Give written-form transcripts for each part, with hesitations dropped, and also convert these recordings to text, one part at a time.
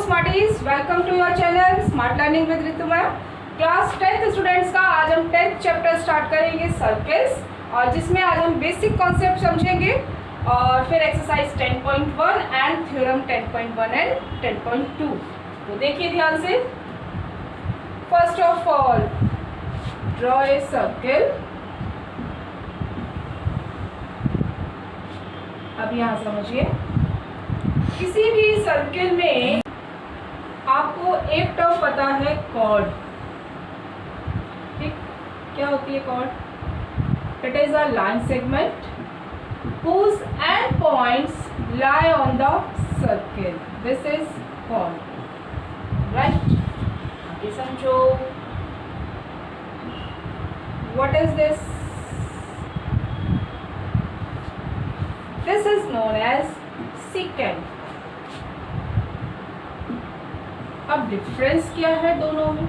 Smarties, welcome to your channel smart learning with Rituma. Class 10th students का आज हम 10th chapter start करेंगे circles, और जिसमें आज हम बेसिक कॉन्सेप्ट समझेंगे और फिर एक्सरसाइज 10.1 एंड थ्योरम 10.1 एंड 10.2। तो देखिए ध्यान से। First of all draw a circle. अब यहाँ समझिए, किसी भी सर्किल में आपको एक टर्म पता है कॉर्ड। ठीक, क्या होती है chord? It is a line segment whose end points lie on the circle. This is chord, right? आगे समझो, what is this? This is known as secant. अब डिफरेंस क्या है दोनों में?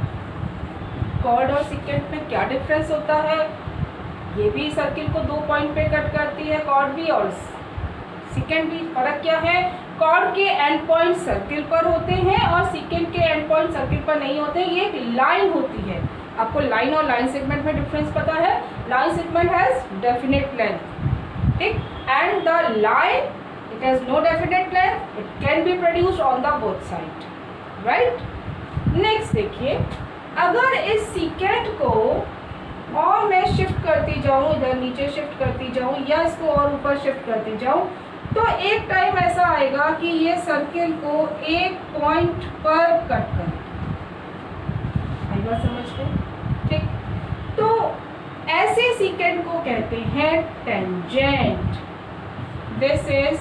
कॉर्ड और सेकेंट में क्या डिफरेंस होता है? ये भी सर्किल को 2 पॉइंट पे कट करती है, कॉर्ड भी और सेकेंट भी। फर्क क्या है? कॉर्ड के एंड पॉइंट सर्किल पर होते हैं और सेकेंट के एंड पॉइंट सर्किल पर नहीं होते। ये एक लाइन होती है। आपको लाइन और लाइन सेगमेंट में डिफरेंस पता है? Line segment has definite length, ठीक, and the line it has no definite length, it can be produced on the both side, right? next देखिए, अगर इस secant को और मैं शिफ्ट करती जाऊँ, इधर नीचे शिफ्ट करती जाऊँ या इसको और ऊपर शिफ्ट करती जाऊँ, तो एक टाइम ऐसा आएगा कि ये सर्किल को एक पॉइंट पर कट करें। आएगा समझ में? ठीक, तो ऐसे secant को कहते हैं टेंजेंट। दिस इज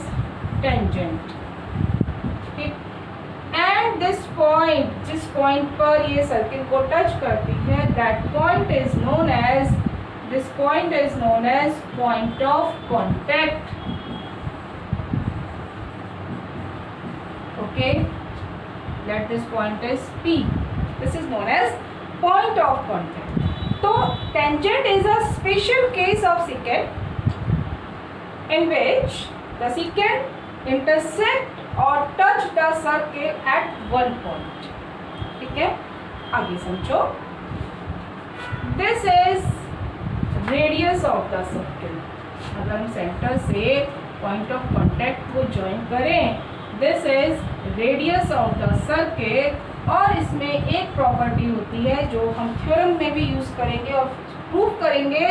टेंजेंट, ठीक, एंड दिस पॉइंट, जिस पॉइंट पर ये सर्किल को टच करती है, that point is known as, this point is known as point of contact. Okay, let this point is P, this is known as point of contact. तो tangent is a special case of secant in which the secant intersect or touch the circle at one point. ठीक है, आगे समझो। This is radius of the circle। अगर हम centre से point of contact को join करें, this is radius of the circle, और इसमें एक प्रॉपर्टी होती है जो हम थ्योरम में भी यूज करेंगे और प्रूव करेंगे।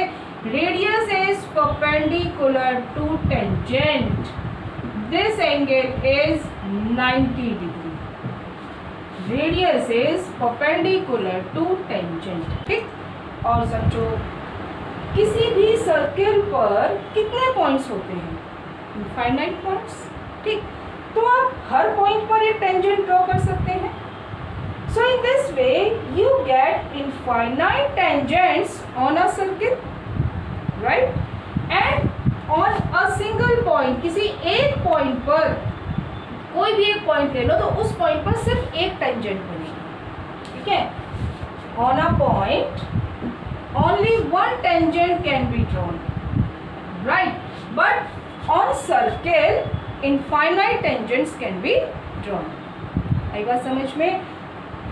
Radius is perpendicular to tangent. This angle is 90 degree. Radius is perpendicular to tangent. ठीक, और समझो, किसी भी सर्किल पर कितने पॉइंट्स होते हैं? Infinite points. ठीक, तो आप हर पॉइंट पर एक टेंजेंट ड्रॉ कर सकते हैं। So in this way you get infinite tangents on a circle, right? And on a single point, किसी एक पॉइंट पर, कोई भी एक पॉइंट ले लो, तो उस पॉइंट पर सिर्फ एक टेंजेंट बनेगी। ठीक है, on a point only one tangent can be drawn, right? But on circle infinite tangents can be drawn। आई बात समझ में?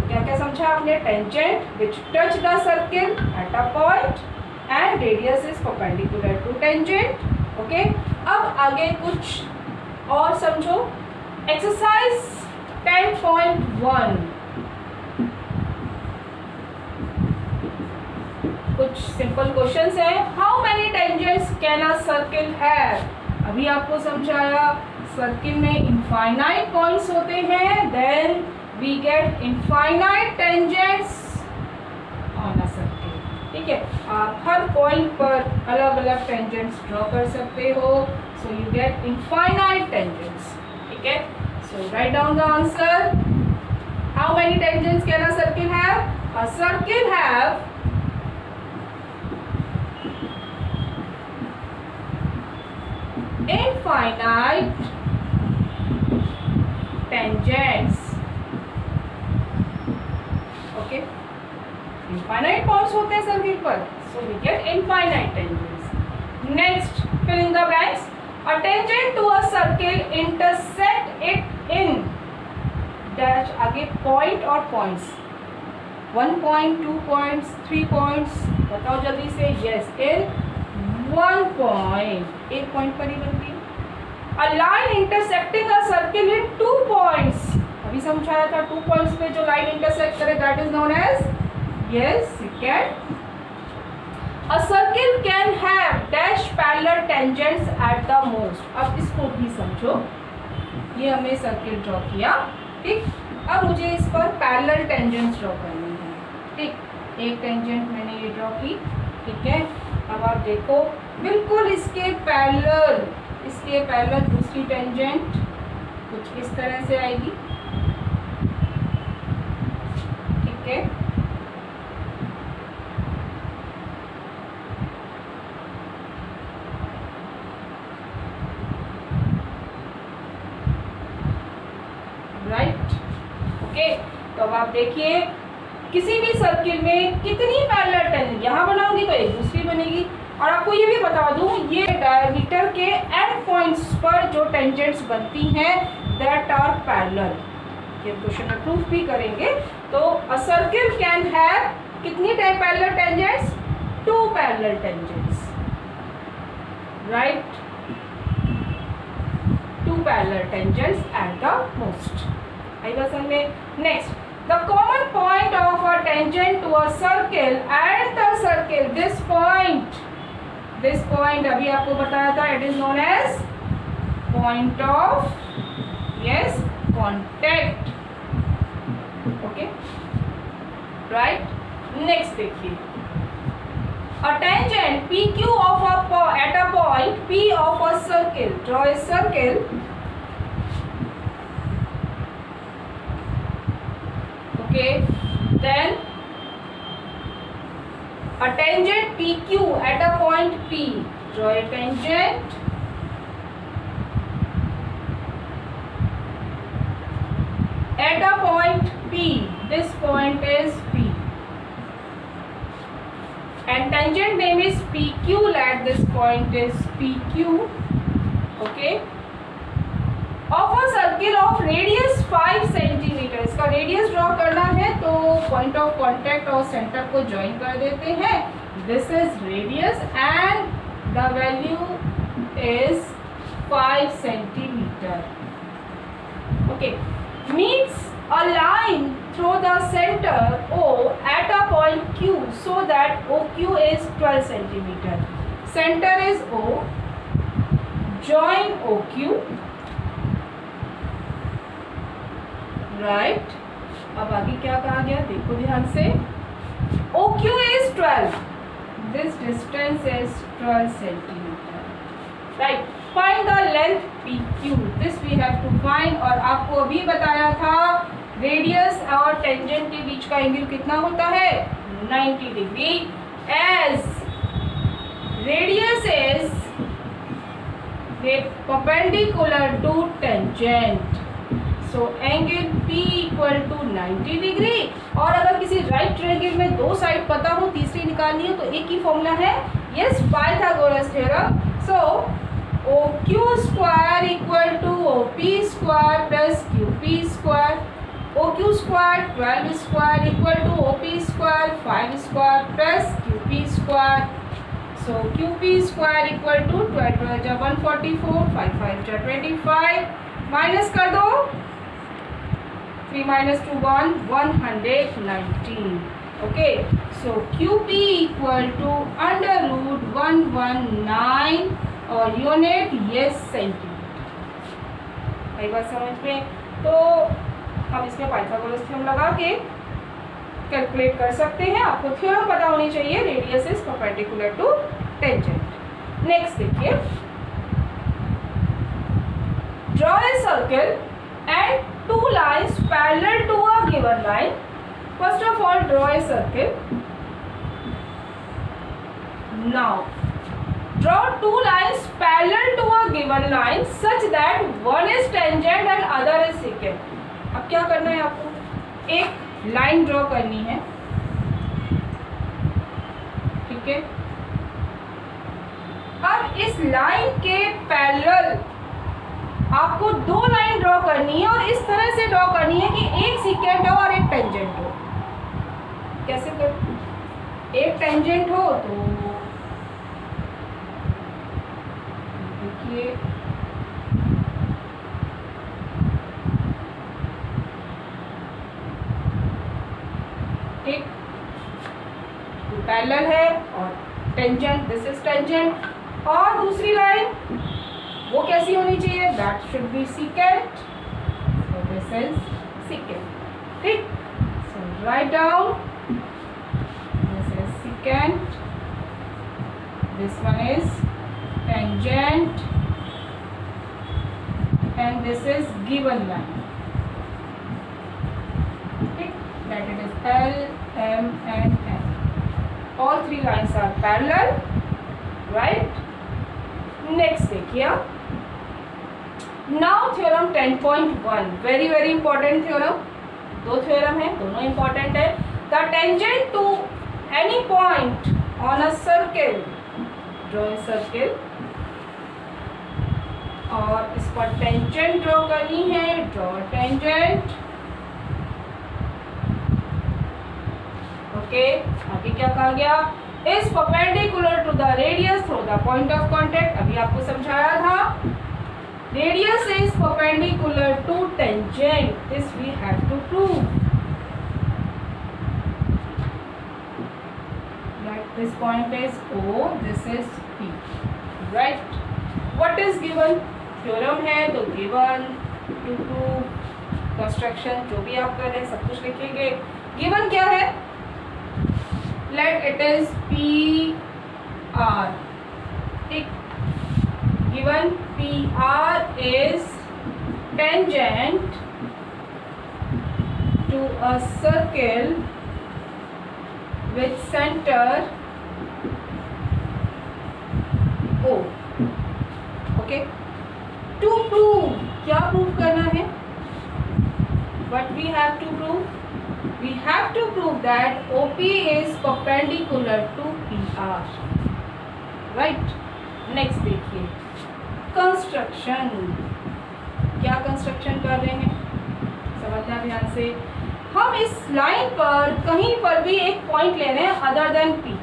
क्या क्या समझा आपने? Tangent which touch the circle at a point and radius is perpendicular to tangent। Okay, अब आगे कुछ और समझो। एक्सरसाइज 10.1, कुछ सिंपल क्वेश्चंस हैं। How many tangents can a circle have? अभी आपको समझाया, सर्किल में इनफाइनाइट पॉइंट्स होते हैं, then we get infinite tangents on a circle. ठीक है, आप हर पॉइंट पर अलग अलग टेंजेंट्स ड्रॉ कर सकते हो, so you get infinite tangents. ठीक है, so write down the answer. How many tangents can a circle have? A circle have infinite tangents. Okay, infinite points होते हैं सर्किल पर, so we get infinite tangents. Next, fill in the blanks. A tangent to a circle intersect it in dash आगे point और points, 1 point, 2 points, 3 points, बताओ जल्दी से। Yes, इन 1 point, 1 point पर ही बनती है। A line intersecting a circle in 2 points, अभी समझाया था 2 पॉइंट्स पे जो लाइन इंटरसेक्ट करे that is known as, yes, secant. A circle can have dash parallel tangents at the most. अब इसको भी समझो, ये हमने सर्किल ड्रॉ किया, ठीक। अब मुझे इस पर पैरेलल टेंजेंट्स ड्रॉ करनी है, ठीक। एक टेंजेंट मैंने ये ड्रॉ की, ठीक है। अब आप देखो बिल्कुल इसके पैरेलल दूसरी टेंजेंट कुछ इस तरह से आएगी, ठीक है। Right, okay. तो अब आप देखिए किसी भी सर्किल में कितनी पैरेलल टेंजेंट, यहाँ बनाऊंगी तो एक दूसरी बनेगी। और आपको ये भी बता दूं, ये डायमीटर के एंड पॉइंट्स पर जो टेंजेंट्स बनती हैं दैट आर पैरेलल, ये क्वेश्चन में प्रूफ भी करेंगे। तो अ सर्किल कैन हैव कितनी parallel tangents, 2 parallel tangents, right, 2 parallel tangents at the most. आई बात समझ में। Next, the common point of a tangent to a circle and the circle, this point अभी आपको बताया था, it is known as point of, yes, contact, okay, right. Next देखिए, a tangent PQ of at a point P of a circle. Draw a circle. Okay. Then a tangent PQ at a point P. Draw a tangent. At a point P. This point is P. And tangent name is PQ, at this point is PQ, okay, of a circle of radius 5 centimeter। इसका radius draw करना है तो point of contact और centre को join कर देते हैं। This is radius and the value is 5 centimetre, okay. Means a line through the center O at a point Q so that OQ is 12 centimeter. Center is O, join OQ, right। अब आगे क्या कहा गया देखो ध्यान से, OQ is 12, this distance is 12 centimeter, right। Find the length PQ, this we have to find। और आपको अभी बताया था रेडियस और टेंजेंट के बीच का एंगल कितना होता है, 90 degree, as radius is perpendicular to tangent, so angle P equal to 90 degree. और अगर किसी राइट ट्रायंगल में 2 साइड पता हो, तीसरी निकालनी हो, तो एक ही फॉर्मूला है, yes, Pythagoras theorem. So OQ square equal to OP square plus QP square, OQ square 12 square equal to OP square 5 square plus QP square. So QP square equal to 12 जा 144, 5 5 जा 25, माइनस कर दो, 3 minus 2 1, 119, okay. So QP equal to under root 119 और unit yes centimetre. आई बात समझ में। तो अब इसमें पाइथागोरस थ्योरम लगा के कैलकुलेट कर सकते हैं। आपको थ्योरम पता होनी चाहिए, radius is perpendicular to tangent. Next देखिए, draw a circle and 2 lines parallel to a given line. First of all draw a circle. Now draw 2 lines parallel to a given line such that one is tangent and other is secant। अब क्या करना है आपको, एक line draw करनी है, ठीक है। अब इस लाइन के पैरेलल आपको दो लाइन ड्रॉ करनी है और इस तरह से ड्रॉ करनी है कि एक सीकेंट हो और एक टेंजेंट हो। कैसे कर, एक टेंजेंट हो तो देखिए ठीक, पैरेलल है और टेंजेंट, दिस इज टेंजेंट। और दूसरी लाइन वो कैसी होनी चाहिए, that should be secant, so this is secant. ठीक, so write down, this is secant, this one is tangent and this is given line. Okay, that it is L, M and N. All three lines are parallel, right? Next देखिए आप, now theorem 10.1, very very important theorem। दो theorem है, दोनों important है। The tangent to any point on a circle, draw a circle, और इस पर tangent draw करनी है, ड्रॉ टेंजेंट। ओके, आगे क्या कहा गया, is perpendicular to the radius through the point of contact. अभी आपको समझाया था, radius is perpendicular to tangent, this we have to prove that this point is O, this is P, right. What is given, theorem है तो given, to prove, construction, जो भी आप कर रहे हैं सब कुछ लिखेंगे। गिवन क्या है, let it is P R. ठीक, given P R is tangent to a circle with centre O। Okay, to prove, क्या प्रूव करना है, what we have to prove, we have to prove that OP is perpendicular to PR, right। next देखिए construction, क्या construction कर रहे हैं, समझना ध्यान से। हम इस लाइन पर कहीं पर भी एक पॉइंट ले रहे हैं अदर देन P।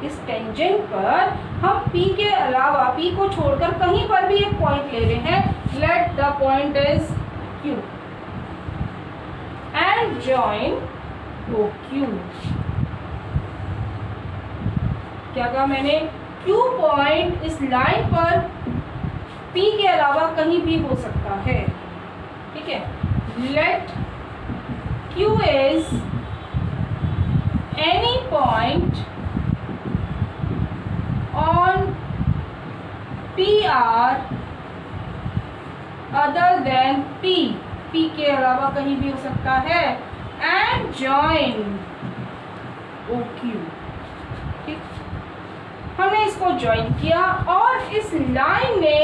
इस टेंजेंट पर हम P के अलावा, P को छोड़कर कहीं पर भी एक पॉइंट ले रहे हैं। Let the point is Q and join OQ। क्या कहा मैंने, Q पॉइंट इस लाइन पर P के अलावा कहीं भी हो सकता है। ठीक है, let Q is any point on PR other than P, P के अलावा कहीं भी हो सकता है, and join OQ। ठीक, हमने इसको ज्वाइन किया और इस लाइन ने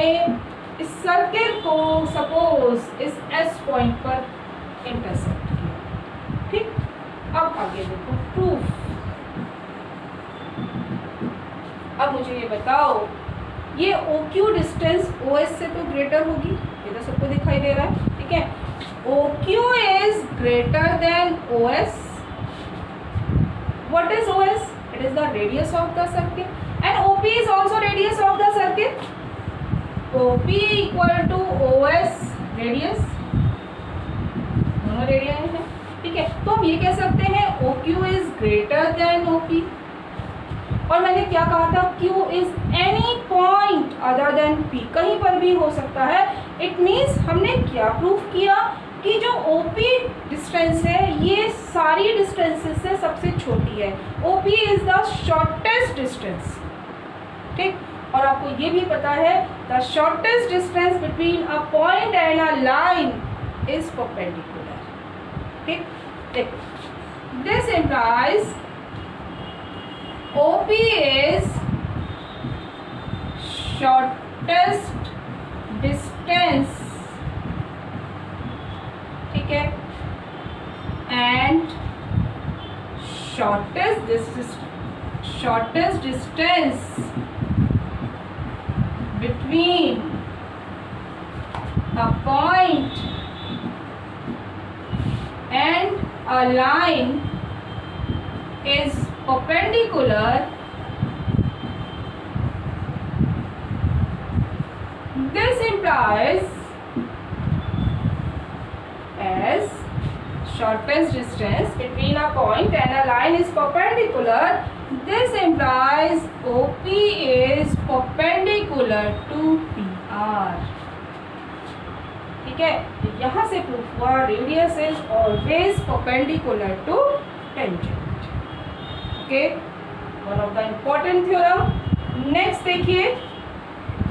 इस सर्किल को सपोज इस S पॉइंट पर इंटरसेक्ट किया। ठीक, अब आगे देखो प्रूफ। अब मुझे ये बताओ, ये OQ डिस्टेंस OS से तो ग्रेटर होगी, ये तो सबको दिखाई दे रहा है। ठीक है, OQ is greater than OS। What is OS, it is the radius of the circle and OP is also radius of the circle. OP equal to OS radius, दोनों रेडियस है। ठीक है, तो हम ये कह सकते हैं OQ is greater then OP। और मैंने क्या कहा था, Q is any point other than P, कहीं पर भी हो सकता है। इट मीन्स हमने क्या प्रूफ किया कि जो OP डिस्टेंस है ये सारी डिस्टेंसेस से सबसे छोटी है। OP is the shortest distance. ठीक, और आपको ये भी पता है the shortest distance between a point and a line is perpendicular. ठीक, देखो this implies OP is shortest distance, ठीक है, and shortest distance between a point and a line is perpendicular, this implies as shortest distance between a point and a line is perpendicular, this implies OP is perpendicular to PR. ठीक है, यहाँ से proof हुआ radius is always perpendicular to tangent. Okay, one of the important theorem. Next देखिए,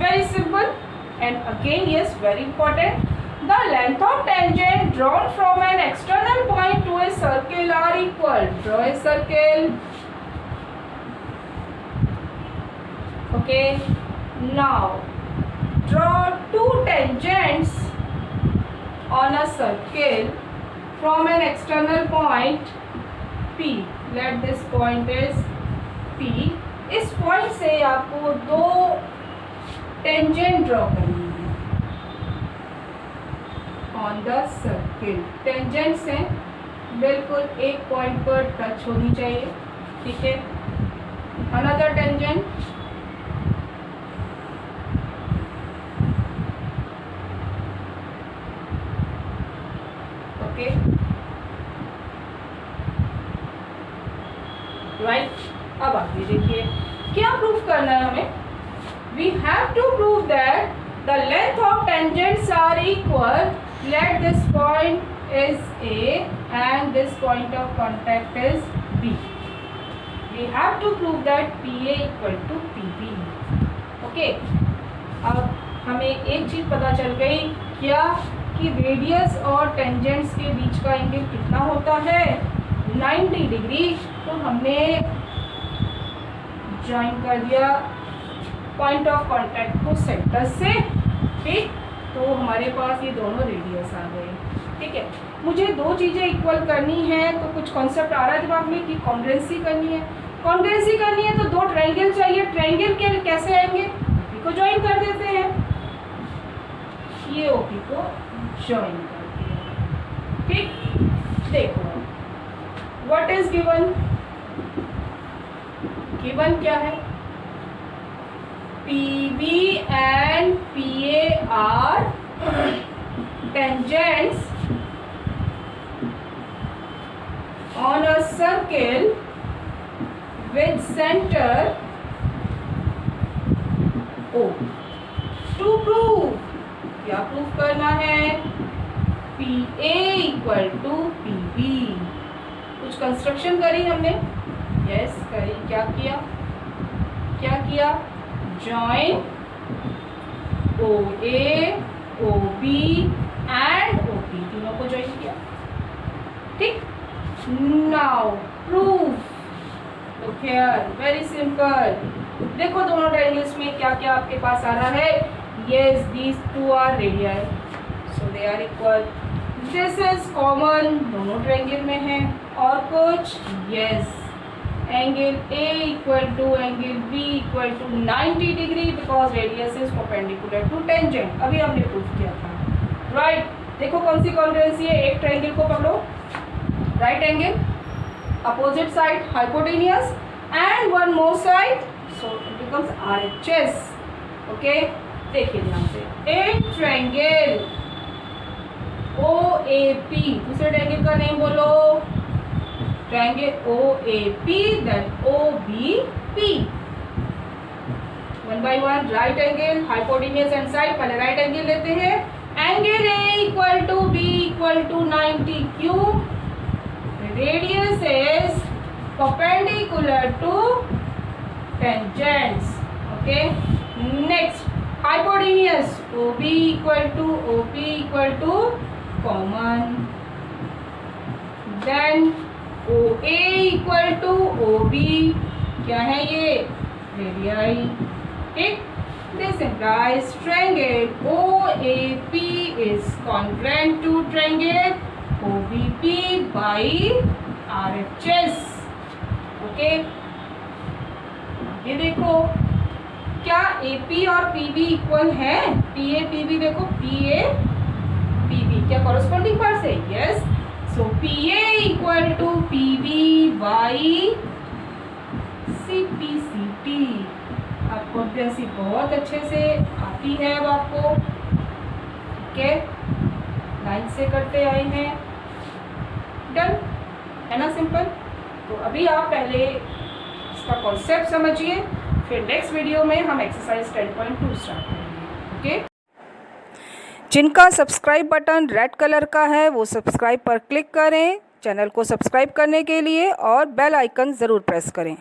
very simple and again yes very important. The length of tangent drawn from an external point to a circle are equal. Draw a circle. Okay. Now, draw two tangents on a circle from an external point P. Let this point is P. इस point से आपको दो tangent draw करनी है on the circle. Tangents हैं बिल्कुल एक point पर टच होनी चाहिए. ठीक है. Another tangent. Okay. Right. अब आगे देखिए क्या प्रूफ करना है हमें. We have to prove that the length of tangents are equal. Let this point is A and this point of contact is B. We have to prove that PA equal to PB. Okay. अब हमें एक चीज पता चल गई क्या कि radius और टेंजेंट्स के बीच का एंगल कितना होता है 90 डिग्री. तो हमने ज्वाइन कर दिया पॉइंट ऑफ कांटेक्ट को सेंटर से. ठीक, तो हमारे पास ये दोनों रेडियस आ गए. ठीक है, मुझे दो चीज़ें इक्वल करनी है तो कुछ कॉन्सेप्ट आ रहा है दिमाग में कि कॉन्ग्रुएंसी करनी है. कॉन्ग्रुएंसी करनी है तो दो ट्रायंगल चाहिए. ट्रायंगल के कैसे आएंगे, ओपी को ज्वाइन कर देते हैं. ये ओपी को ज्वाइन करते हैं. ठीक, देखो व्हाट इज गिवन. गिवन क्या है, PB and PA are tangents on a circle with center O. To prove, क्या प्रूफ करना है, PA equal to PB. कुछ कंस्ट्रक्शन करी हमने. यस करी. क्या किया join OA, OB and OP, तीनों को ज्वाइन किया. ठीक, now proof. Look here, very simple. देखो दोनों ट्रायंगल्स में क्या क्या आपके पास आ रहा है. Yes, these two are radii, so they are equal. This is common, दोनों ट्रायंगल में है. और कुछ, yes, angle A equal to angle B equal to 90 degree because radius is perpendicular to tangent. अभी हमने प्रूफ किया था. राइट, देखो कौन सी कॉन्ग्रुएंसी है. एक ट्रायंगल को पकड़ो, right angle, opposite side hypotenuse and one more side, so it becomes RHS. Okay, देखिए ध्यान से. एक ट्रायंगल OAP, दूसरे ट्रायंगल का नेम बोलो. Triangle OAP, then OBP. One by one. Right angle, hypotenuse and side. पहले राइट एंगल लेते हैं. Angle A equal to B equal to 90 cube. Radius is perpendicular to tangents. Okay, next hypotenuse OB equal to OP equal to common. Then OA equal to OB, क्या है ये, radii. ठीक, this implies triangle OAP is congruent to triangle OBP by RHS. Okay, ये देखो क्या AP और PB equal है. PA PB देखो, PA क्या कॉरस्पॉन्डिंग पार्ट से? Yes. So PA equal to PB by CP आपको अभ्यासी बहुत अच्छे से आती है अब आपको, ठीक है, लाइन से करते आए हैं, डन है ना, सिंपल। तो अभी आप पहले इसका कॉन्सेप्ट समझिए, फिर नेक्स्ट वीडियो में हम एक्सरसाइज 10.2 स्टार्ट करेंगे, ओके। जिनका सब्सक्राइब बटन रेड कलर का है वो सब्सक्राइब पर क्लिक करें चैनल को सब्सक्राइब करने के लिए, और बेल आइकन ज़रूर प्रेस करें।